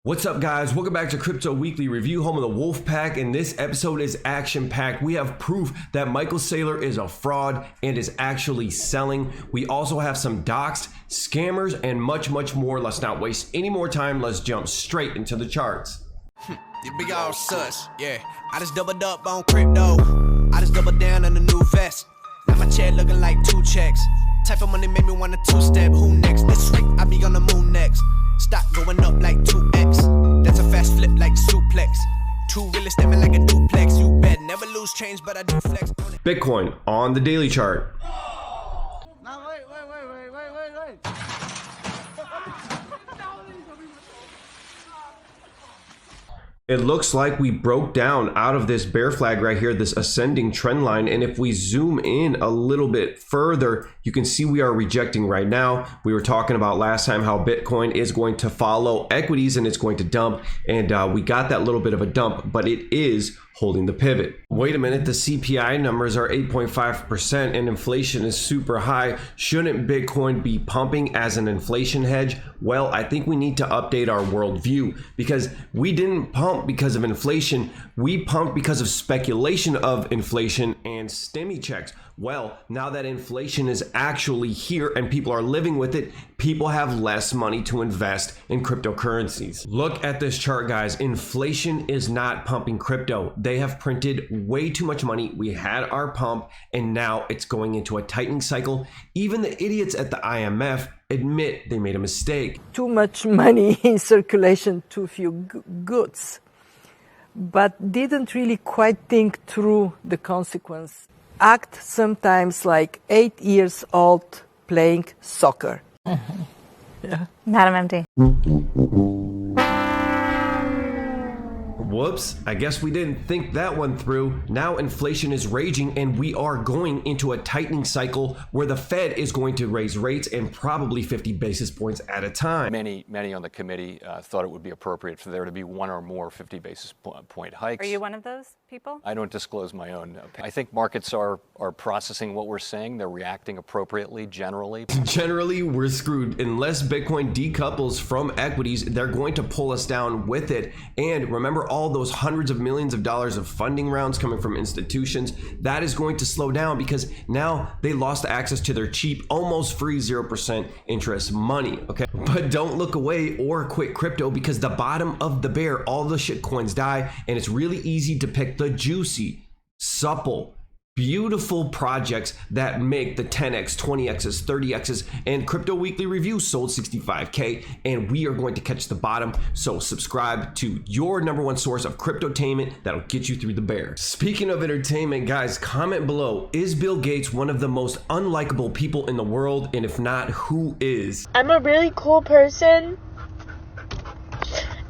What's up, guys? Welcome back to Crypto Weekly Review, home of the Wolf Pack, and this episode is action-packed. We have proof that Micheal Saylor is a fraud and is actually selling. We also have some doxed, scammers, and much more. Let's not waste any more time. Let's jump straight into the charts. You big old sus, yeah. I just doubled up on crypto. I just doubled down on the new vest. Now my chair looking like 2 checks. Type of money made me want a 2-step. Who next? This week I be on the moon next. Stock going up like 2x. That's a fast flip like suplex. Two really stepping like a duplex. You bet never lose change, but I do flex on it. Bitcoin on the daily chart. Now wait. It looks like we broke down out of this bear flag right here, this ascending trend line. And if we zoom in a little bit further, you can see we are rejecting right now. We were talking about last time how Bitcoin is going to follow equities and it's going to dump. And we got that little bit of a dump, but it is holding the pivot. Wait a minute, the CPI numbers are 8.5% and inflation is super high. Shouldn't Bitcoin be pumping as an inflation hedge? Well, I think we need to update our worldview, because we didn't pump because of inflation. We pumped because of speculation of inflation and stimmy checks. Well, now that inflation is actually here and people are living with it, people have less money to invest in cryptocurrencies. Look at this chart, guys. Inflation is not pumping crypto. They have printed way too much money. We had our pump and now it's going into a tightening cycle. Even the idiots at the IMF admit they made a mistake. Too much money in circulation, too few goods, but didn't really quite think through the consequence. Act sometimes like 8 years old playing soccer. Yeah. Madam MD. Whoops, I guess we didn't think that one through. Now inflation is raging and we are going into a tightening cycle where the Fed is going to raise rates and probably 50 basis points at a time. Many on the committee thought it would be appropriate for there to be one or more 50 basis point hikes. Are you one of those people? I don't disclose my own. I think markets are processing what we're saying. They're reacting appropriately generally. Generally, we're screwed. Unless Bitcoin decouples from equities, they're going to pull us down with it. And remember all those hundreds of millions of dollars of funding rounds coming from institutions, that is going to slow down because now they lost access to their cheap, almost free 0% interest money, okay? But don't look away or quit crypto, because the bottom of the bear, all the shit coins die, and it's really easy to pick the juicy, supple, beautiful projects that make the 10x, 20x's, 30x's, and Crypto Weekly Review sold 65K, and we are going to catch the bottom. So subscribe to your #1 source of cryptotainment that'll get you through the bear. Speaking of entertainment, guys, comment below, is Bill Gates one of the most unlikable people in the world? And if not, who is? I'm a really cool person,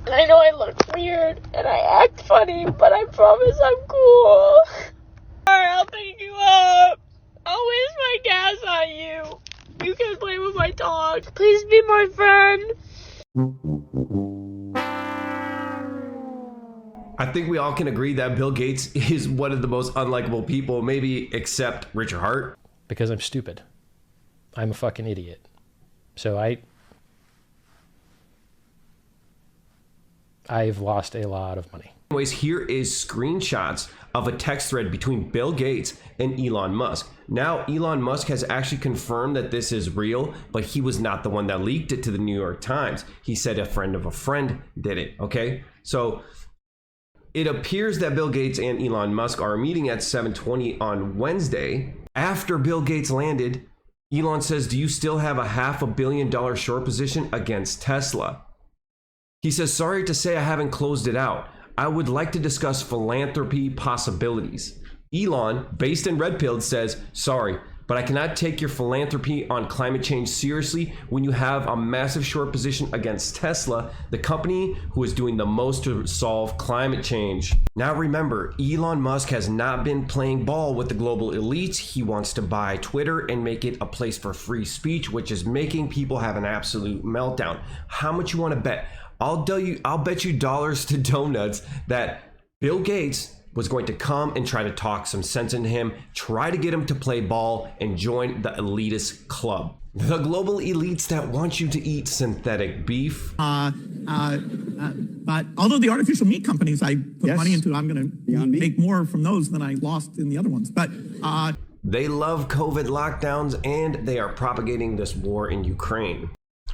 and I know I look weird and I act funny, but I promise I'm cool. Alright, I'll pick you up. I'll waste my gas on you. You can play with my dog. Please be my friend. I think we all can agree that Bill Gates is one of the most unlikable people, maybe except Richard Hart. Because I'm stupid. I'm a fucking idiot. So I've lost a lot of money. Anyways, here is screenshots of a text thread between Bill Gates and Elon Musk. Now, Elon Musk has actually confirmed that this is real, but he was not the one that leaked it to the New York Times. He said a friend of a friend did it, okay? So it appears that Bill Gates and Elon Musk are meeting at 7:20 on Wednesday. After Bill Gates landed, Elon says, "Do you still have a $500 million short position against Tesla?" He says, "Sorry to say I haven't closed it out. I would like to discuss philanthropy possibilities." Elon, based in Red Pill, says, "Sorry, but I cannot take your philanthropy on climate change seriously when you have a massive short position against Tesla, the company who is doing the most to solve climate change." Now remember, Elon Musk has not been playing ball with the global elites. He wants to buy Twitter and make it a place for free speech, which is making people have an absolute meltdown. How much you want to bet? I'll bet you dollars to donuts that Bill Gates was going to come and try to talk some sense into him, try to get him to play ball and join the elitist club. The global elites that want you to eat synthetic beef. But although the artificial meat companies I put money into, I'm going to make more from those than I lost in the other ones. But they love COVID lockdowns and they are propagating this war in Ukraine.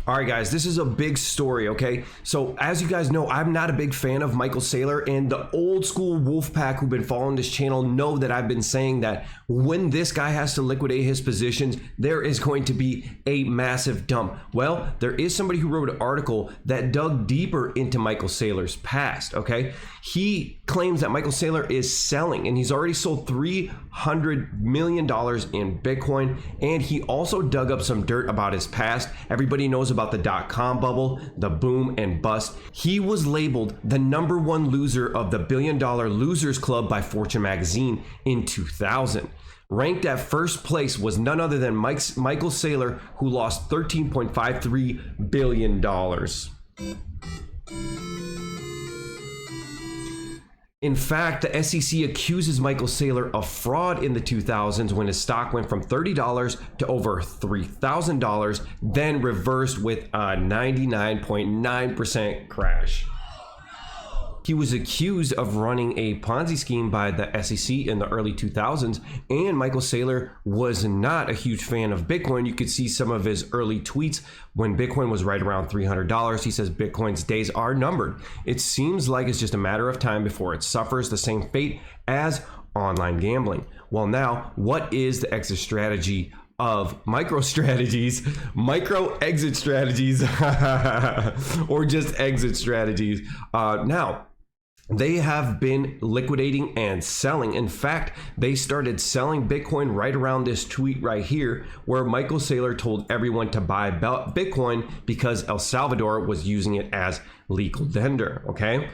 All right, guys, this is a big story, okay? So as you guys know, I'm not a big fan of Micheal Saylor, and the old school Wolfpack who've been following this channel know that I've been saying that when this guy has to liquidate his positions, there is going to be a massive dump. Well, there is somebody who wrote an article that dug deeper into Micheal Saylor's past, okay? He claims that Micheal Saylor is selling, and he's already sold $300 million in Bitcoin, and he also dug up some dirt about his past. Everybody knows about the dot-com bubble, the boom and bust. He was labeled the #1 loser of the $1 Billion Losers Club by Fortune magazine in 2000. Ranked at first place was none other than Micheal Saylor, who lost $13.53 billion. In fact, the SEC accuses Micheal Saylor of fraud in the 2000s when his stock went from $30 to over $3,000, then reversed with a 99.9% crash. He was accused of running a Ponzi scheme by the SEC in the early 2000s, and Micheal Saylor was not a huge fan of Bitcoin. You could see some of his early tweets when Bitcoin was right around $300. He says Bitcoin's days are numbered. It seems like it's just a matter of time before it suffers the same fate as online gambling. Well, now, what is the exit strategy of micro exit strategies, or just exit strategies? Now, they have been liquidating and selling. In fact, they started selling Bitcoin right around this tweet right here, where Micheal Saylor told everyone to buy Bitcoin because El Salvador was using it as legal tender, okay?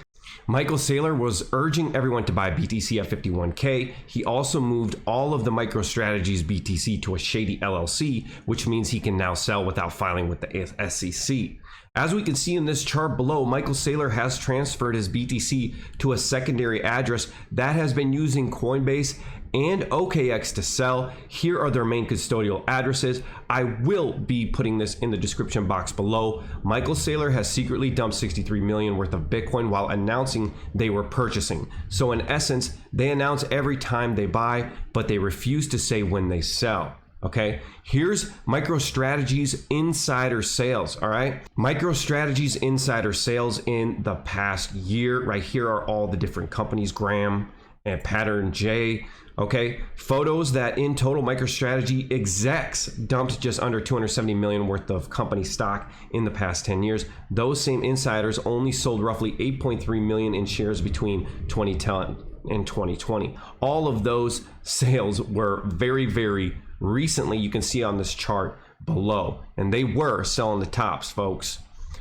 Micheal Saylor was urging everyone to buy BTC at 51K. He also moved all of the MicroStrategies BTC to a shady LLC, which means he can now sell without filing with the SEC. As we can see in this chart below, Micheal Saylor has transferred his BTC to a secondary address that has been using Coinbase and OKX to sell. Here are their main custodial addresses. I will be putting this in the description box below. Micheal Saylor has secretly dumped 63 million worth of Bitcoin while announcing they were purchasing. So in essence, they announce every time they buy, but they refuse to say when they sell. Okay, here's MicroStrategies insider sales. All right, MicroStrategies insider sales in the past year. Right here are all the different companies, Graham and Pattern J. Okay, photos that in total MicroStrategy execs dumped just under 270 million worth of company stock in the past 10 years. Those same insiders only sold roughly 8.3 million in shares between 2010 and 2020. All of those sales were very, very recently. You can see on this chart below, and they were selling the tops, folks.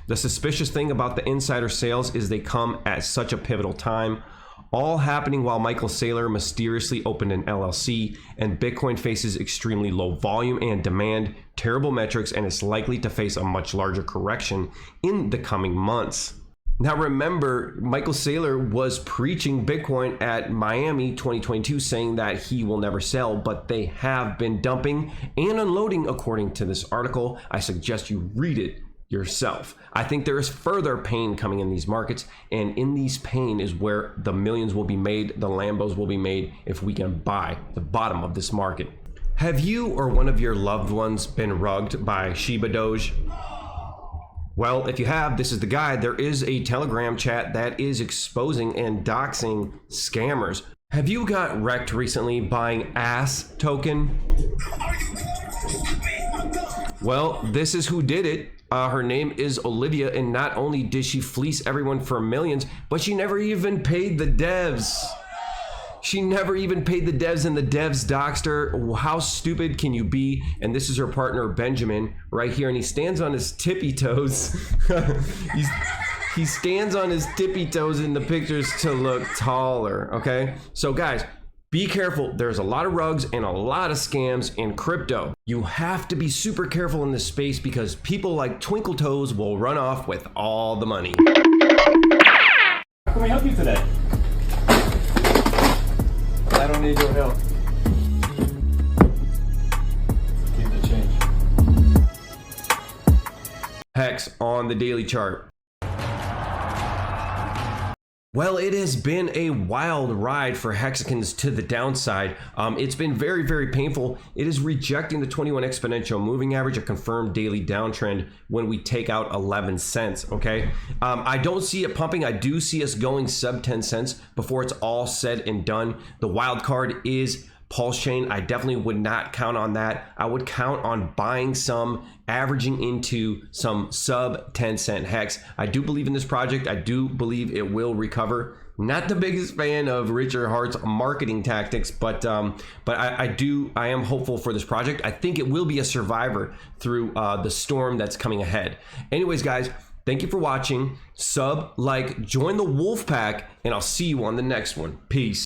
The suspicious thing about the insider sales is they come at such a pivotal time, all happening while Micheal Saylor mysteriously opened an LLC, and Bitcoin faces extremely low volume and demand, terrible metrics, and is likely to face a much larger correction in the coming months. Now remember, Micheal Saylor was preaching Bitcoin at Miami 2022, saying that he will never sell, but they have been dumping and unloading according to this article. I suggest you read it yourself. I think there is further pain coming in these markets, and in these pain is where the millions will be made, the Lambos will be made, if we can buy the bottom of this market. Have you or one of your loved ones been rugged by Shiba Doge? Well, if you have, this is the guide. There is a Telegram chat that is exposing and doxing scammers. Have you got wrecked recently buying ass token? Well, this is who did it. Her name is Olivia, and not only did she fleece everyone for millions, but she never even paid the devs. She never even paid the devs, and the devs doxed her. How stupid can you be? And this is her partner, Benjamin, right here, and he stands on his tippy toes. He stands on his tippy toes in the pictures to look taller, okay? So guys, be careful. There's a lot of rugs and a lot of scams in crypto. You have to be super careful in this space because people like Twinkle Toes will run off with all the money. How can we help you today? need your help. Keep the change. HEX on the daily chart. Well, it has been a wild ride for Hexicans to the downside. It's been very, very painful. It is rejecting the 21 exponential moving average, a confirmed daily downtrend when we take out 11 cents, okay? I don't see it pumping. I do see us going sub 10 cents before it's all said and done. The wild card is Pulse Chain. I definitely would not count on that. I would count on buying some, averaging into some sub 10 cent HEX. I do believe in this project. I do believe it will recover. Not the biggest fan of Richard Hart's marketing tactics, but I am hopeful for this project. I think it will be a survivor through the storm that's coming ahead. Anyways, guys, thank you for watching. Sub, like, join the wolf pack, and I'll see you on the next one. Peace.